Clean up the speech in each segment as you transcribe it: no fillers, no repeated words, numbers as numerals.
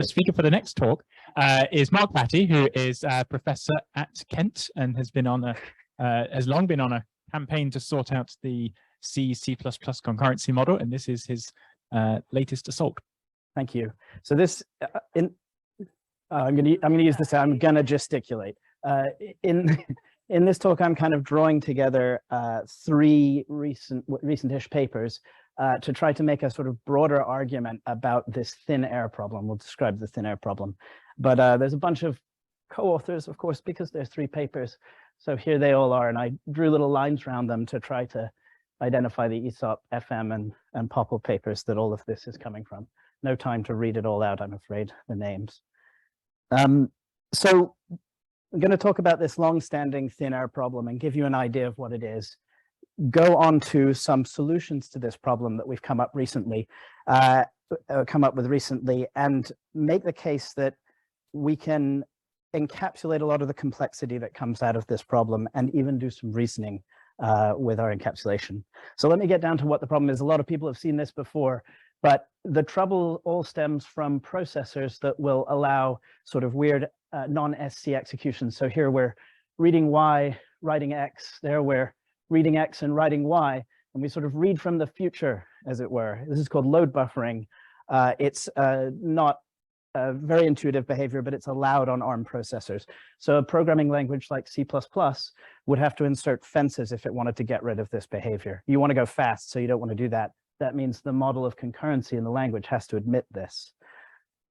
The speaker for the next talk is Mark Batty, who is a professor at Kent and has long been on a campaign to sort out the C++ concurrency model, and this is his latest assault. Thank you. So this, I'm gonna use this. I'm gonna gesticulate. In this talk, I'm kind of drawing together three recent-ish papers to try to make a sort of broader argument about this thin air problem. We'll describe the thin air problem, but there's a bunch of co-authors, of course, because there's three papers. So here they all are, and I drew little lines around them to try to identify the ESOP, FM, and Popple papers that all of this is coming from. No time to read it all out, I'm afraid, the names. So I'm going to talk about this long-standing thin air problem and give you an idea of what it is. Go on to some solutions to this problem that we've come up with recently, and make the case that we can encapsulate a lot of the complexity that comes out of this problem and even do some reasoning with our encapsulation. So let me get down to what the problem is. A lot of people have seen this before, but the trouble all stems from processors that will allow sort of weird non-SC executions. So here we're reading Y, writing X. There we're reading X and writing Y, and we sort of read from the future, as it were. This is called load buffering. It's not a very intuitive behavior, but it's allowed on ARM processors. So a programming language like C++ would have to insert fences if it wanted to get rid of this behavior. You want to go fast, so you don't want to do that. That means the model of concurrency in the language has to admit this.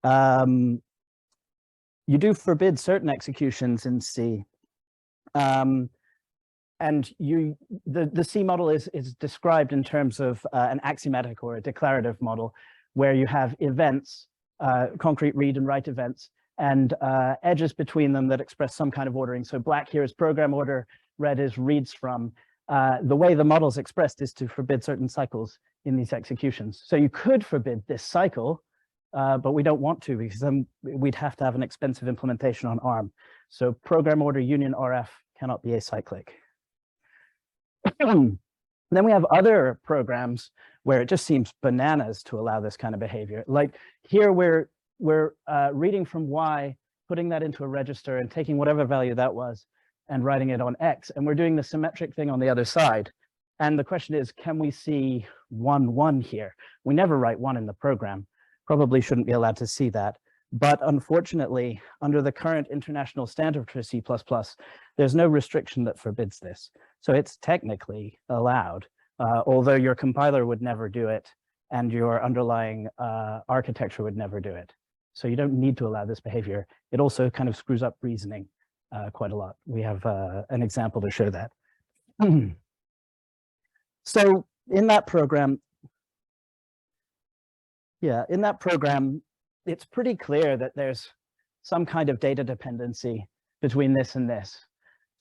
You do forbid certain executions in C. And the C model is described in terms of an axiomatic or a declarative model, where you have events, concrete read and write events, and edges between them that express some kind of ordering. So black here is program order, red is reads from. The way the model is expressed is to forbid certain cycles in these executions. So you could forbid this cycle, but we don't want to, because then we'd have to have an expensive implementation on ARM. So program order union RF cannot be acyclic. Then we have other programs where it just seems bananas to allow this kind of behavior. Like here, we're reading from Y, putting that into a register and taking whatever value that was and writing it on X. And we're doing the symmetric thing on the other side. And the question is, can we see 1, 1 here? We never write 1 in the program. Probably shouldn't be allowed to see that. But unfortunately, under the current international standard for C++, there's no restriction that forbids this. So it's technically allowed, although your compiler would never do it and your underlying architecture would never do it. So you don't need to allow this behavior. It also kind of screws up reasoning quite a lot. We have an example to show that. So in that program, it's pretty clear that there's some kind of data dependency between this and this.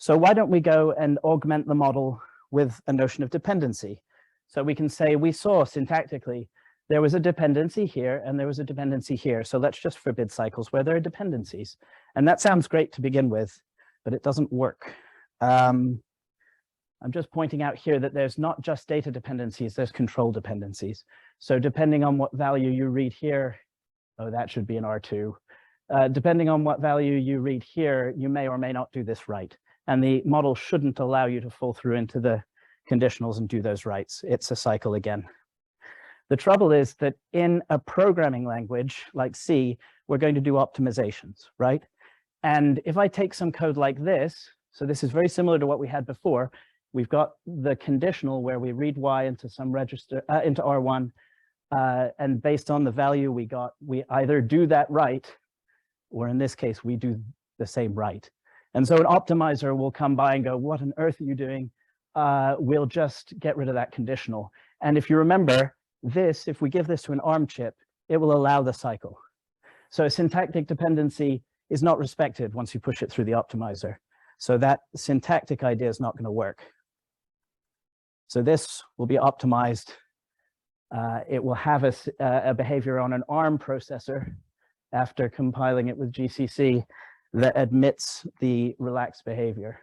So why don't we go and augment the model with a notion of dependency? So we can say we saw syntactically there was a dependency here and there was a dependency here. So let's just forbid cycles where there are dependencies. And that sounds great to begin with, but it doesn't work. I'm just pointing out here that there's not just data dependencies, there's control dependencies. So depending on what value you read here, oh, that should be an R2. Depending on what value you read here, you may or may not do this right. And the model shouldn't allow you to fall through into the conditionals and do those rights. It's a cycle again. The trouble is that in a programming language like C, we're going to do optimizations, right? And if I take some code like this, so this is very similar to what we had before. We've got the conditional where we read Y into some register, into R1, and based on the value we got, we either do that right, or in this case, we do the same right. And so an optimizer will come by and go, what on earth are you doing? We'll just get rid of that conditional. And if you remember this, if we give this to an ARM chip, it will allow the cycle. So syntactic dependency is not respected once you push it through the optimizer. So that syntactic idea is not going to work. So this will be optimized. It will have a behavior on an ARM processor after compiling it with GCC that admits the relaxed behavior.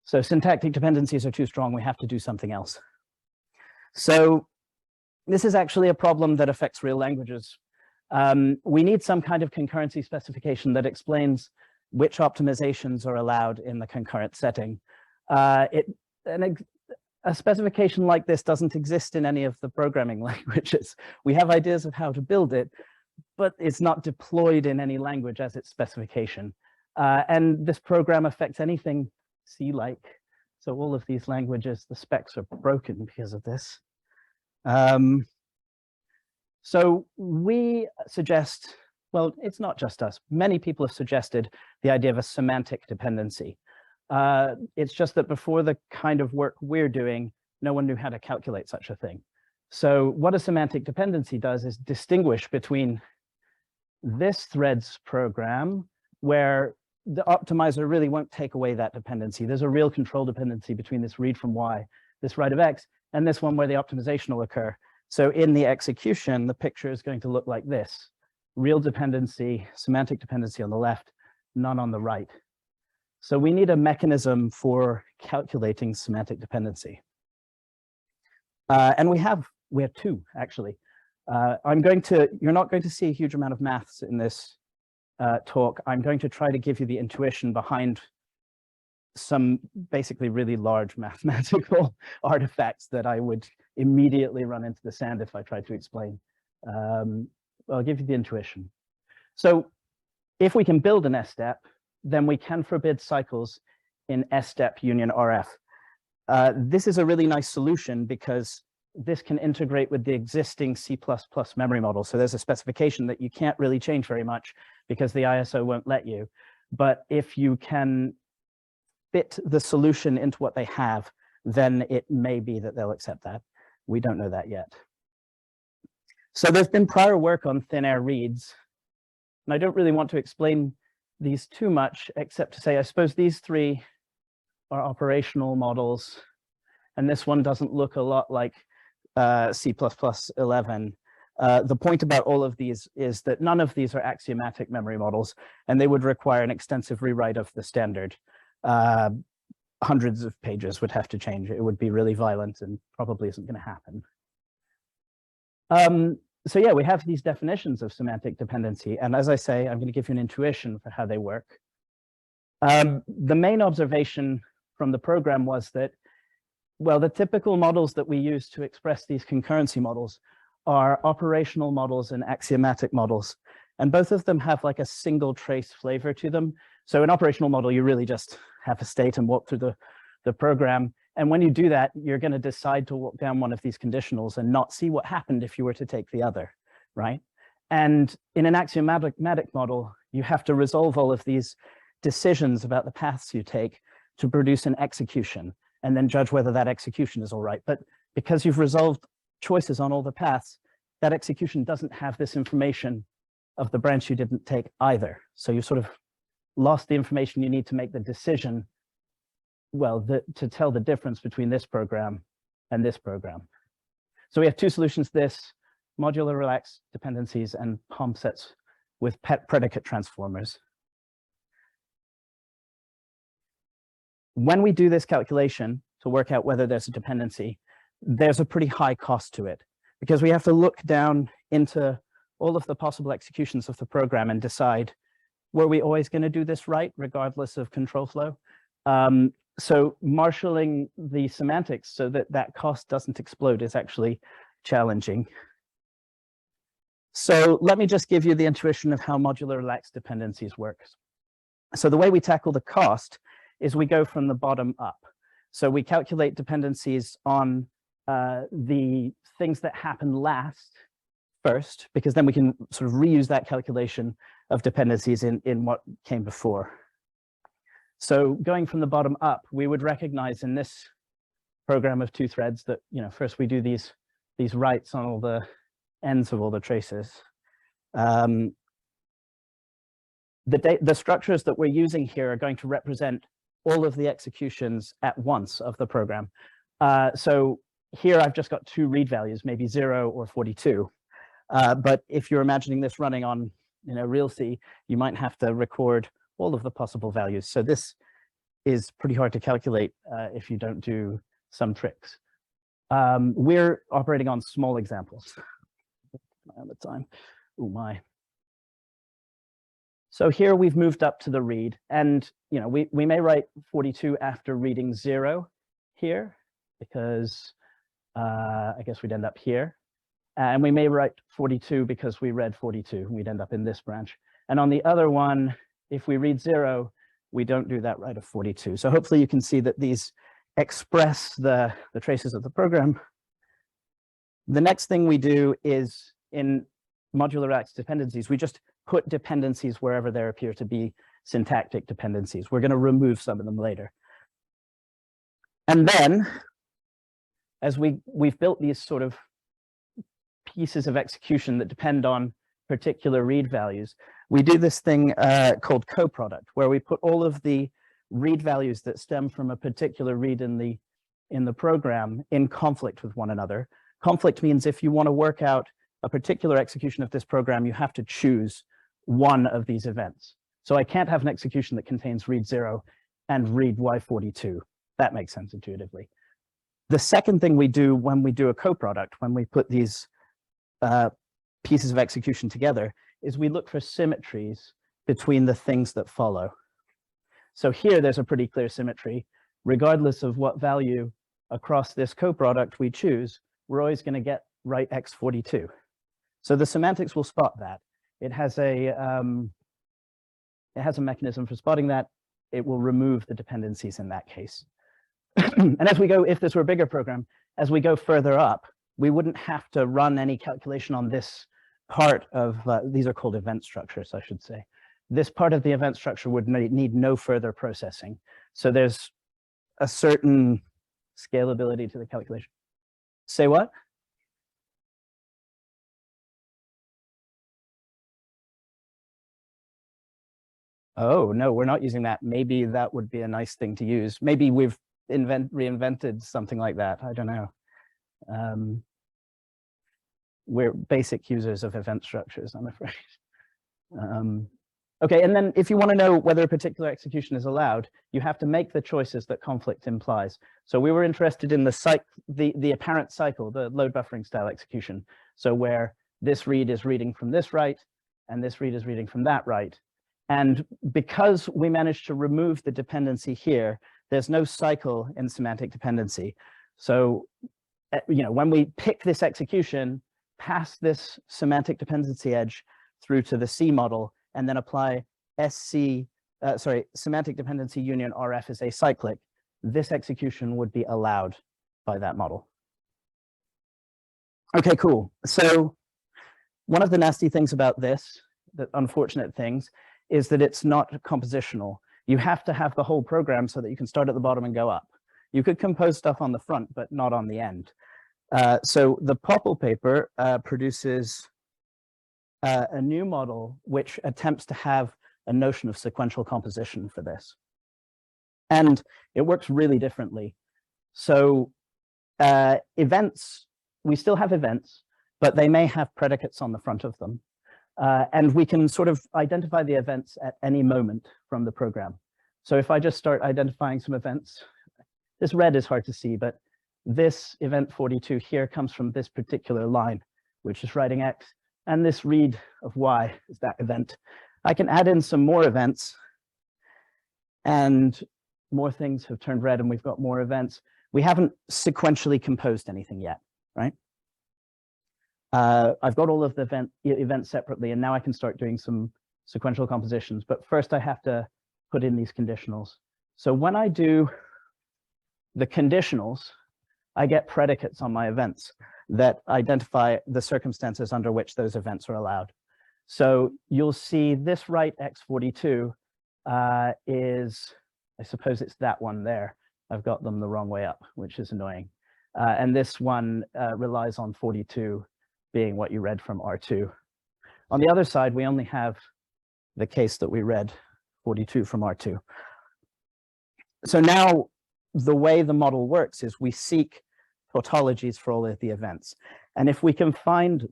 So syntactic dependencies are too strong. We have to do something else. So this is actually a problem that affects real languages. We need some kind of concurrency specification that explains which optimizations are allowed in the concurrent setting. A specification like this doesn't exist in any of the programming languages. We have ideas of how to build it, but it's not deployed in any language as its specification. And this program affects anything C-like. So all of these languages, the specs are broken because of this. So we suggest, well, it's not just us. Many people have suggested the idea of a semantic dependency. It's just that before the kind of work we're doing, no one knew how to calculate such a thing. So what a semantic dependency does is distinguish between this threads program, where the optimizer really won't take away that dependency. There's a real control dependency between this read from Y, this write of X, and this one where the optimization will occur. So in the execution, the picture is going to look like this. Real dependency, semantic dependency on the left, none on the right. So we need a mechanism for calculating semantic dependency. And we have two, actually. You're not going to see a huge amount of maths in this talk. I'm going to try to give you the intuition behind some basically really large mathematical artifacts that I would immediately run into the sand if I tried to explain. I'll give you the intuition. So if we can build an S-step, then we can forbid cycles in S-step union RF. This is a really nice solution because this can integrate with the existing C++ memory model. So there's a specification that you can't really change very much because the ISO won't let you. But if you can fit the solution into what they have, then it may be that they'll accept that. We don't know that yet. So there's been prior work on thin air reads, and I don't really want to explain these too much, except to say, I suppose these three are operational models, and this one doesn't look a lot like C++11. The point about all of these is that none of these are axiomatic memory models, and they would require an extensive rewrite of the standard. Hundreds of pages would have to change. It would be really violent and probably isn't going to happen. So yeah, we have these definitions of semantic dependency. And as I say, I'm going to give you an intuition for how they work. The main observation from the program was that, well, the typical models that we use to express these concurrency models are operational models and axiomatic models. And both of them have like a single trace flavor to them. So an operational model, you really just have a state and walk through the program. And when you do that, you're going to decide to walk down one of these conditionals and not see what happened if you were to take the other, right? And in an axiomatic model, you have to resolve all of these decisions about the paths you take to produce an execution and then judge whether that execution is all right. But because you've resolved choices on all the paths, that execution doesn't have this information of the branch you didn't take either. So you sort of lost the information you need to make the decision, well, to tell the difference between this program and this program. So we have two solutions to this: modular relaxed dependencies and POM sets with predicate transformers. When we do this calculation to work out whether there's a dependency, there's a pretty high cost to it because we have to look down into all of the possible executions of the program and decide, were we always going to do this right, regardless of control flow? So marshalling the semantics so that that cost doesn't explode is actually challenging. So let me just give you the intuition of how modular relaxed dependencies work. So the way we tackle the cost is we go from the bottom up. So we calculate dependencies on the things that happen last first, because then we can sort of reuse that calculation of dependencies in what came before. So going from the bottom up, we would recognize in this program of two threads that, you know, first we do these writes on all the ends of all the traces. The structures that we're using here are going to represent all of the executions at once of the program. So here I've just got two read values, maybe 0 or 42. But if you're imagining this running on, you know, real C, you might have to record all of the possible values. So this is pretty hard to calculate if you don't do some tricks. We're operating on small examples. At the time, oh my. So here we've moved up to the read, and we may write 42 after reading 0 here, because I guess we'd end up here. And we may write 42 because we read 42, we'd end up in this branch. And on the other one, if we read 0, we don't do that write of 42. So hopefully you can see that these express the traces of the program. The next thing we do is in modular X dependencies, we just put dependencies wherever there appear to be syntactic dependencies. We're going to remove some of them later. And then, as we've built these sort of pieces of execution that depend on particular read values, we do this thing called coproduct, where we put all of the read values that stem from a particular read in the program in conflict with one another. Conflict means if you want to work out a particular execution of this program, you have to choose one of these events. So I can't have an execution that contains read 0 and read y42. That makes sense intuitively. The second thing we do when we do a coproduct, when we put these pieces of execution together, is we look for symmetries between the things that follow. So here there's a pretty clear symmetry. Regardless of what value across this coproduct we choose, we're always going to get right x42. So the semantics will spot that. It has a mechanism for spotting that. It will remove the dependencies in that case. And as we go, if this were a bigger program, as we go further up, we wouldn't have to run any calculation on this part of, these are called event structures, I should say. This part of the event structure would need no further processing. So there's a certain scalability to the calculation. Say what? Oh, no, we're not using that. Maybe that would be a nice thing to use. Maybe we've reinvented something like that. I don't know. We're basic users of event structures, I'm afraid. Okay, and then if you want to know whether a particular execution is allowed, you have to make the choices that conflict implies. So we were interested in the apparent cycle, the load buffering style execution. So where this read is reading from this write, and this read is reading from that write. And because we managed to remove the dependency here, there's no cycle in semantic dependency. So, when we pick this execution, pass this semantic dependency edge through to the C model, and then apply semantic dependency union RF is acyclic, this execution would be allowed by that model. Okay, cool. So one of the nasty things about this, the unfortunate things, is that it's not compositional. You have to have the whole program so that you can start at the bottom and go up. You could compose stuff on the front, but not on the end. So the Popple paper produces a new model which attempts to have a notion of sequential composition for this. And it works really differently. So events, we still have events, but they may have predicates on the front of them. And we can sort of identify the events at any moment from the program. So if I just start identifying some events, this red is hard to see, but this event 42 here comes from this particular line, which is writing X, and this read of Y is that event. I can add in some more events, and more things have turned red, and we've got more events. We haven't sequentially composed anything yet, right? I've got all of the events separately, and now I can start doing some sequential compositions. But first, I have to put in these conditionals. So when I do the conditionals, I get predicates on my events that identify the circumstances under which those events are allowed. So you'll see this write x42 is, I suppose it's that one there. I've got them the wrong way up, which is annoying. And this one relies on 42 being what you read from R2. On the other side, we only have the case that we read 42 from R2. So now the way the model works is we seek tautologies for all of the events. And if we can find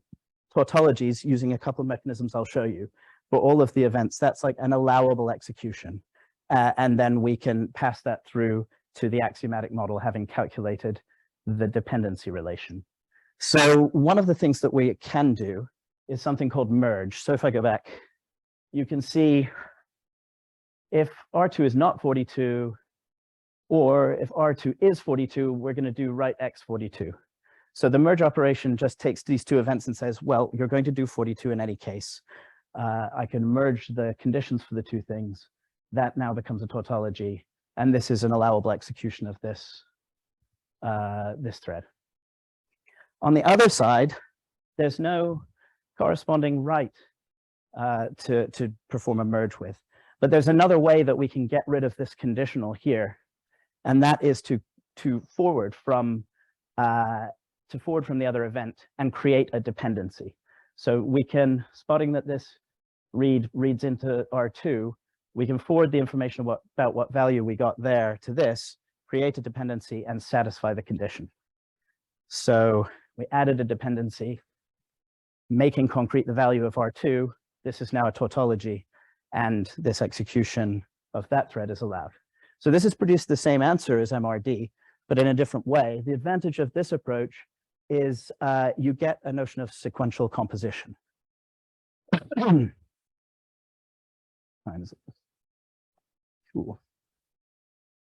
tautologies using a couple of mechanisms I'll show you for all of the events, that's like an allowable execution. And then we can pass that through to the axiomatic model having calculated the dependency relation. So one of the things that we can do is something called merge. So if I go back, you can see if R2 is not 42, or if R2 is 42, we're going to do write X 42. So the merge operation just takes these two events and says, well, you're going to do 42 in any case. I can merge the conditions for the two things. That now becomes a tautology. And this is an allowable execution of this, this thread. On the other side, there's no corresponding write to perform a merge with. But there's another way that we can get rid of this conditional here. And that is to forward from the other event and create a dependency. So we can, spotting that this reads into R2, we can forward the information about what value we got there to this, create a dependency, and satisfy the condition. So we added a dependency, making concrete the value of R2. This is now a tautology, and this execution of that thread is allowed. So this has produced the same answer as MRD, but in a different way. The advantage of this approach is you get a notion of sequential composition. Cool.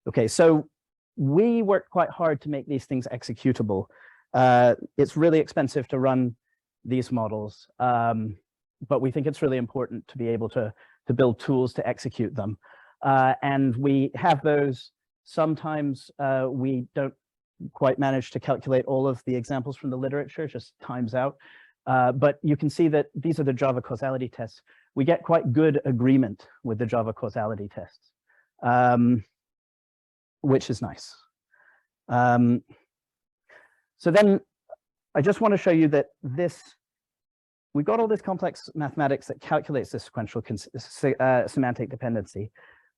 Okay, so we worked quite hard to make these things executable. It's really expensive to run these models, but we think it's really important to be able to build tools to execute them. And we have those. Sometimes we don't quite manage to calculate all of the examples from the literature, just times out. But you can see that these are the Java causality tests. We get quite good agreement with the Java causality tests, which is nice. So then I just want to show you that we've got all this complex mathematics that calculates the sequential semantic dependency.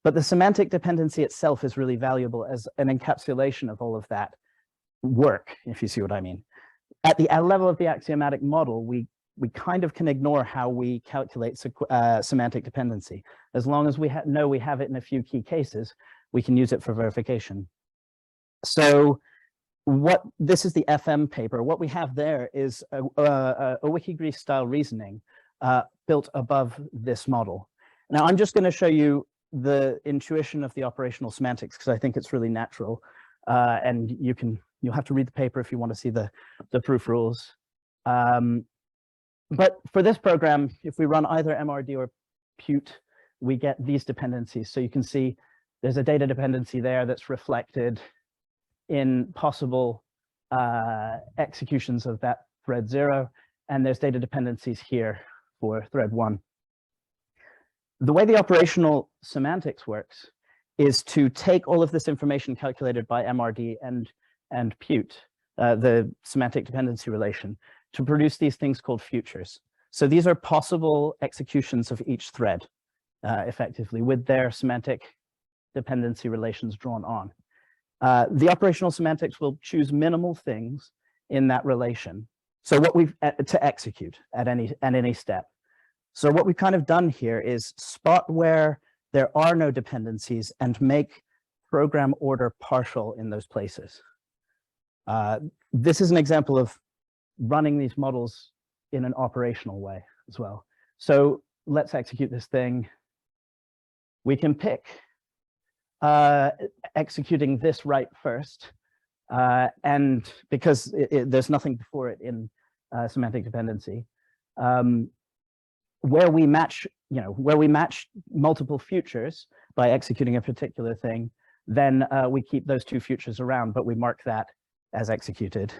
But the semantic dependency itself is really valuable as an encapsulation of all of that work, if you see what I mean. At the level of the axiomatic model, we kind of can ignore how we calculate semantic dependency. As long as we know we have it in a few key cases, we can use it for verification. So this is the FM paper. What we have there is a Wikigrease style reasoning built above this model. Now I'm just going to show you the intuition of the operational semantics because I think it's really natural, and you'll have to read the paper if you want to see the proof rules. But for this program, if we run either MRD or Pute, we get these dependencies. So you can see there's a data dependency there that's reflected in possible executions of that thread 0, and there's data dependencies here for thread 1. The way the operational semantics works is to take all of this information calculated by MRD and Pute, the semantic dependency relation, to produce these things called futures. So these are possible executions of each thread, effectively, with their semantic dependency relations drawn on. The operational semantics will choose minimal things in that relation. So what we've to execute at any step. So what we've kind of done here is spot where there are no dependencies and make program order partial in those places. This is an example of running these models in an operational way as well. So let's execute this thing. We can pick executing this right first, and because there's nothing before it in semantic dependency, where we match multiple futures by executing a particular thing, then we keep those two futures around, but we mark that as executed.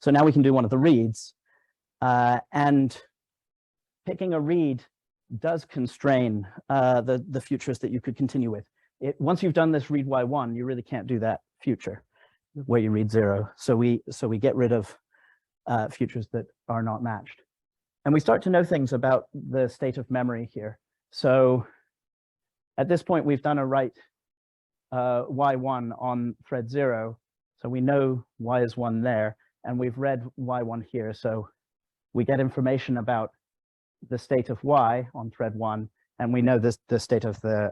So now we can do one of the reads, and picking a read does constrain the futures that you could continue with. Once you've done this read y1, you really can't do that future where you read 0. So we get rid of futures that are not matched. And we start to know things about the state of memory here. So at this point, we've done a write y1 on thread 0. So we know y is 1 there, and we've read y1 here. So we get information about the state of y on thread 1, and we know the state of the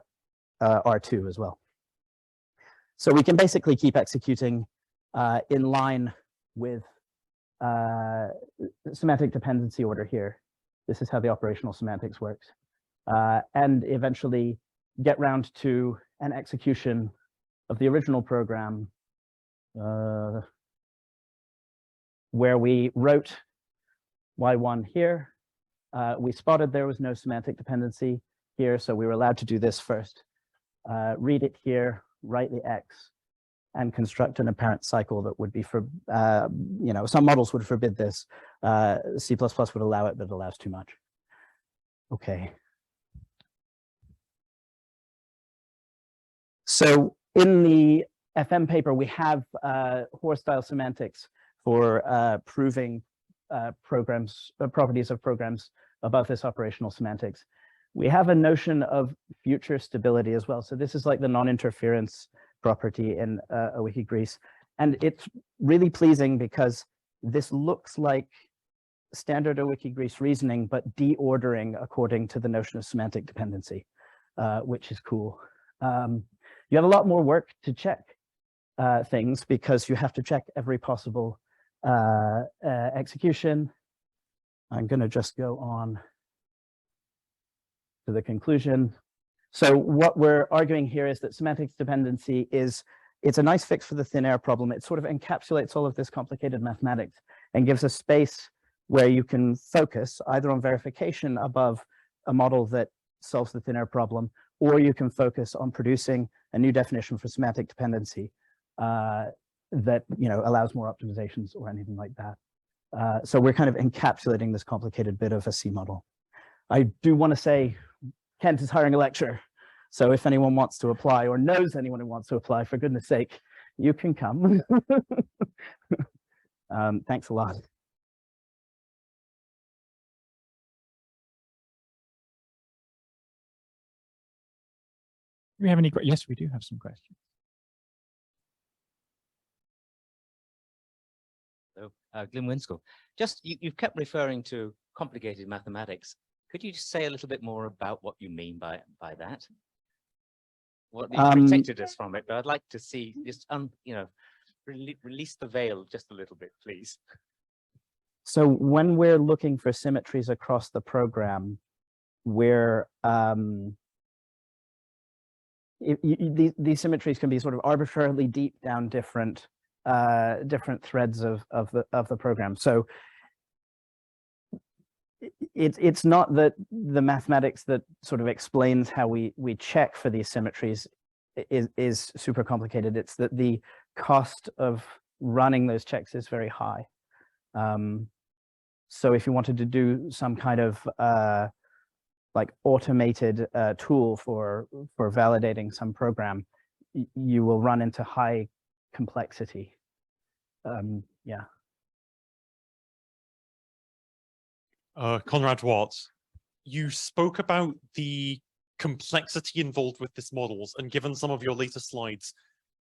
R2 as well. So we can basically keep executing in line with semantic dependency order here. This is how the operational semantics works. And eventually get round to an execution of the original program where we wrote Y1 here. We spotted there was no semantic dependency here, so we were allowed to do this first. Read it here, write the X, and construct an apparent cycle that would be for, some models would forbid this. C++ would allow it, but it allows too much. Okay. So in the FM paper, we have Hoare-style semantics for proving properties of programs above this operational semantics. We have a notion of future stability as well. So this is like the non-interference property in a wiki-grease. And it's really pleasing because this looks like standard wiki-grease reasoning, but deordering according to the notion of semantic dependency, which is cool. You have a lot more work to check things because you have to check every possible execution. I'm going to just go on to the conclusion. So what we're arguing here is that semantic dependency it's a nice fix for the thin air problem. It sort of encapsulates all of this complicated mathematics and gives a space where you can focus either on verification above a model that solves the thin air problem, or you can focus on producing a new definition for semantic dependency that allows more optimizations or anything like that. So we're kind of encapsulating this complicated bit of a C model. I do want to say Kent is hiring a lecturer. So if anyone wants to apply or knows anyone who wants to apply, for goodness sake, you can come. Thanks a lot. Do we have any? Yes, we do have some questions. So, Glyn Winscoe, just you've kept referring to complicated mathematics. Could you just say a little bit more about what you mean by that? What you protected us from it, but I'd like to see just release the veil just a little bit, please. So when we're looking for symmetries across the program, we're these symmetries can be sort of arbitrarily deep down different threads of the program. So it's not that the mathematics that sort of explains how we check for these symmetries is super complicated. It's that the cost of running those checks is very high. So if you wanted to do some kind of like automated tool for validating some program, you will run into high complexity. Yeah. Conrad Watts, you spoke about the complexity involved with this models, and given some of your later slides,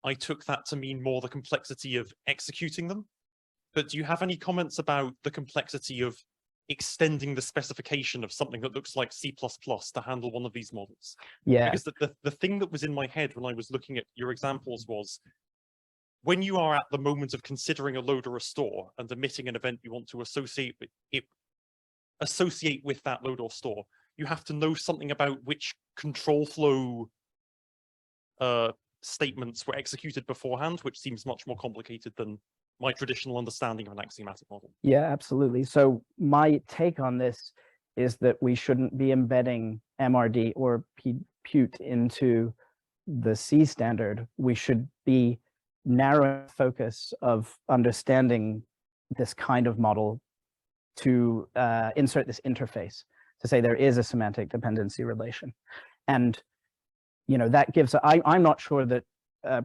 I took that to mean more the complexity of executing them. But do you have any comments about the complexity of extending the specification of something that looks like C++ to handle one of these models? Yeah. Because the thing that was in my head when I was looking at your examples was, when you are at the moment of considering a load or a store and emitting an event you want to associate with that load or store, you have to know something about which control flow statements were executed beforehand, which seems much more complicated than my traditional understanding of an axiomatic model. Yeah, absolutely. So my take on this is that we shouldn't be embedding MRD or Pute into the C standard. We should be narrowing focus of understanding this kind of model to insert this interface to say there is a semantic dependency relation. And that gives, I'm not sure that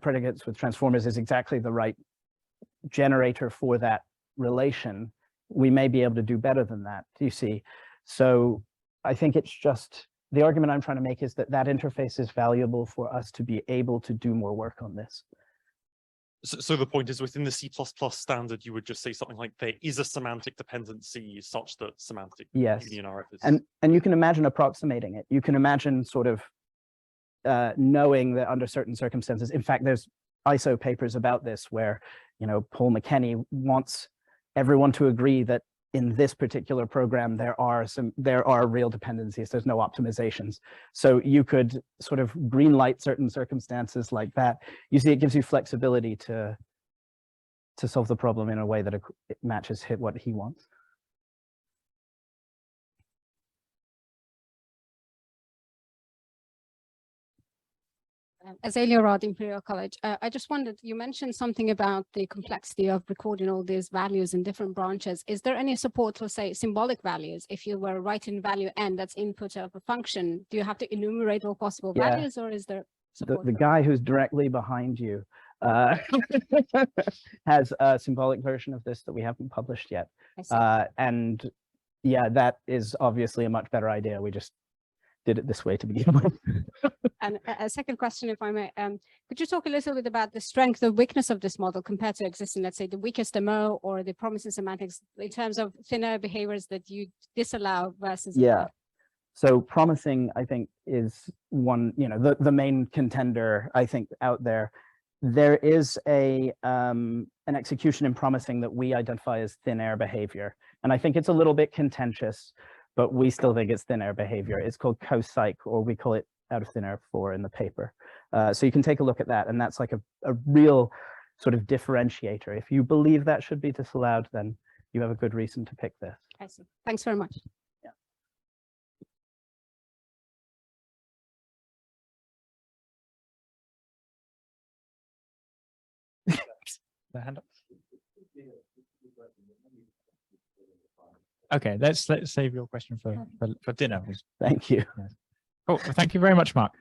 predicates with transformers is exactly the right generator for that relation. We may be able to do better than that, you see. So I think it's just, the argument I'm trying to make is that that interface is valuable for us to be able to do more work on this. So the point is, within the C++ standard, you would just say something like, there is a semantic dependency such that semantic union RF is... And you can imagine approximating it. You can imagine sort of knowing that under certain circumstances, in fact, there's ISO papers about this where, Paul McKenney wants everyone to agree that in this particular program, there are real dependencies. There's no optimizations. So you could sort of green light certain circumstances like that. You see, it gives you flexibility to solve the problem in a way that it matches what he wants. Azalea Rod, Imperial College. I just wondered, you mentioned something about the complexity of recording all these values in different branches. Is there any support for, say, symbolic values? If you were writing value n, that's input of a function, do you have to enumerate all possible values, or is there support? The guy who's directly behind you has a symbolic version of this that we haven't published yet. And yeah, that is obviously a much better idea. We just did it this way to begin with. And a second question, if I may, could you talk a little bit about the strength or weakness of this model compared to existing, let's say, the weakest MO or the promising semantics in terms of thinner behaviors that you disallow versus? Yeah. So promising, I think, is one, the main contender, I think, out there. There is an execution in promising that we identify as thin air behavior. And I think it's a little bit contentious, but we still think it's thin air behavior. It's called co-psych, or we call it out of thin air 4 in the paper. So you can take a look at that, and that's like a real sort of differentiator. If you believe that should be disallowed, then you have a good reason to pick this. I see. Thanks very much. The hand up. Okay, let's save your question for dinner. Thank you. Cool. Well, thank you very much, Mark.